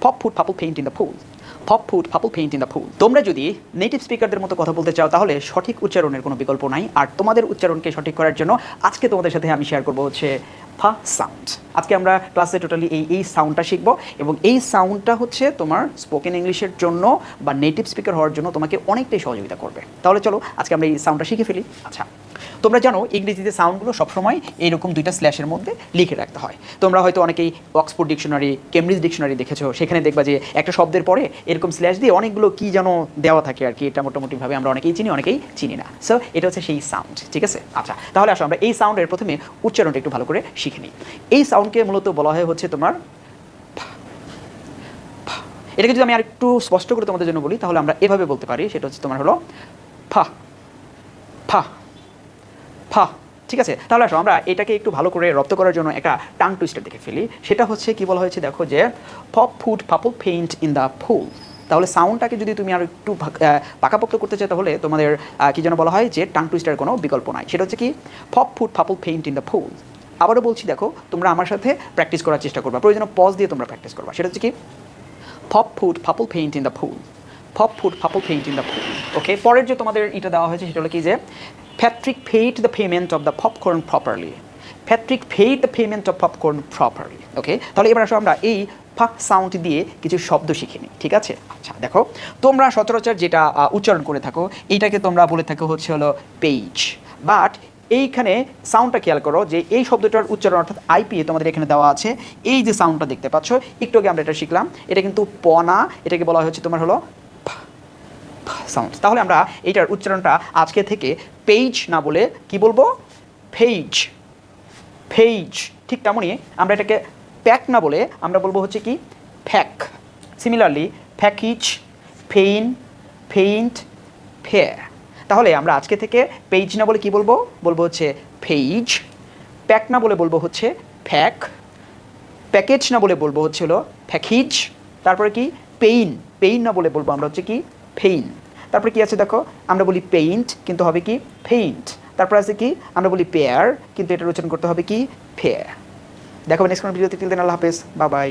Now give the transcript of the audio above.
Pop food purple paint in the pool, pop food purple paint in the পুল। তোমরা যদি native স্পিকারদের মতো কথা বলতে চাও তাহলে সঠিক উচ্চারণের কোনো বিকল্প নাই। আর তোমাদের উচ্চারণকে সঠিক করার জন্য আজকে তোমাদের সাথে আমি শেয়ার করবো হচ্ছে ফা সাউন্ড। আজকে আমরা ক্লাসে টোটালি এই সাউন্ডটা শিখবো এবং এই সাউন্ডটা হচ্ছে তোমার স্পোকেন ইংলিশের জন্য বা নেটিভ স্পিকার হওয়ার জন্য তোমাকে অনেকটাই সহযোগিতা করবে। তাহলে চলো আজকে আমরা এই সাউন্ডটা শিখে ফেলি। আচ্ছা, তোমরা জানো ইংরেজিতে সাউন্ডগুলো সবসময় এইরকম দুইটা স্ল্যাশের মধ্যে লিখে রাখতে হয়। তোমরা হয়তো অনেকেই অক্সফোর্ড ডিকশনারি, কেমব্রিজ ডিকশনারি দেখেছো, সেখানে দেখবা যে একটা শব্দের পরে এরকম স্ল্যাশ দিয়ে অনেকগুলো কি যেন দেওয়া থাকে আর কি। এটা মোটামুটিভাবে আমরা অনেকেই চিনি, অনেকেই চিনি না। সো এটা হচ্ছে সেই সাউন্ড, ঠিক আছে? আচ্ছা, তাহলে আসো আমরা এই সাউন্ডের প্রথমে উচ্চারণটা একটু ভালো করে শিখে নিই। এই সাউন্ডকে মূলত বলা হয় হচ্ছে তোমার, এটাকে যদি আমি আর একটু স্পষ্ট করে তোমাদের জন্য বলি তাহলে আমরা এভাবে বলতে পারি, সেটা হচ্ছে তোমার হলো ফা ফা ফা। ঠিক আছে, তাহলে আসো আমরা এটাকে একটু ভালো করে রপ্ত করার জন্য একটা টাং টুইস্টার দেখে ফেলি। সেটা হচ্ছে কি বলা হয়েছে দেখো, যে pop food purple paint in the পুল। তাহলে সাউন্ডটাকে যদি তুমি আর একটু পাকাপোক্ত করতে চাও তাহলে তোমাদের কি যেন বলা হয় যে টাং টুইস্টারের কোনো বিকল্প নাই। সেটা হচ্ছে কি pop food purple paint in the পুল। আবারও বলছি, দেখো তোমরা আমার সাথে প্র্যাকটিস করার চেষ্টা করবা, প্রয়োজনে পজ দিয়ে তোমরা প্র্যাকটিস করবা। সেটা হচ্ছে কি pop food purple paint in the pool, pop food purple paint in the pool. Okay, পরের যে তোমাদের এটা দেওয়া হয়েছে সেটা হলো কি যে Patrick paid the payment of the popcorn properly. Patrick paid the payment of popcorn properly. ওকে, তাহলে এবার আসো আমরা এই ফা সাউন্ড দিয়ে কিছু শব্দ শিখে নিই, ঠিক আছে? আচ্ছা দেখো, তোমরা সচরাচর যেটা উচ্চারণ করে থাকো এইটাকে তোমরা বলে থাকো হচ্ছে হলো পেজ, বাট এইখানে সাউন্ডটা খেয়াল করো যে এই শব্দটার উচ্চারণ অর্থাৎ আইপিএ তোমাদের এখানে দেওয়া আছে। এই যে সাউন্ডটা দেখতে পাচ্ছ, একটু আগে আমরা এটা শিখলাম, এটা কিন্তু পনা, এটাকে বলা হচ্ছে তোমার হলো সাউন্ড। তাহলে আমরা এইটার উচ্চারণটা আজকে থেকে পেজ না বলে কি বলবো, পেজ, পেজ। ঠিক তেমনই আমরা এটাকে প্যাক না বলে আমরা বলবো হচ্ছে কি pack. Similarly package, pain, paint, fair. তাহলে আমরা আজকে থেকে পেজ না বলে কি বলবো, বলবো হচ্ছে পেজ। প্যাক না বলে বলবো হচ্ছে প্যাক। প্যাকেজ না বলে বলবো হচ্ছে হলো প্যাকেজ। তারপরে কি পেইন, পেইন না বলে বলবো আমরা হচ্ছে কি পেইন। তারপরে কি আছে দেখো, আমরা বলি পেইন্ট কিন্তু হবে কি পেইন্ট। তারপর আছে কি আমরা বলি পেয়ার কিন্তু এটার উচ্চারণ করতে হবে কি ফেয়ার। দেখো নেক্সট কোন ভিডিওতে, টিল দেন আল্লাহ হাফেজ, বাই বাই।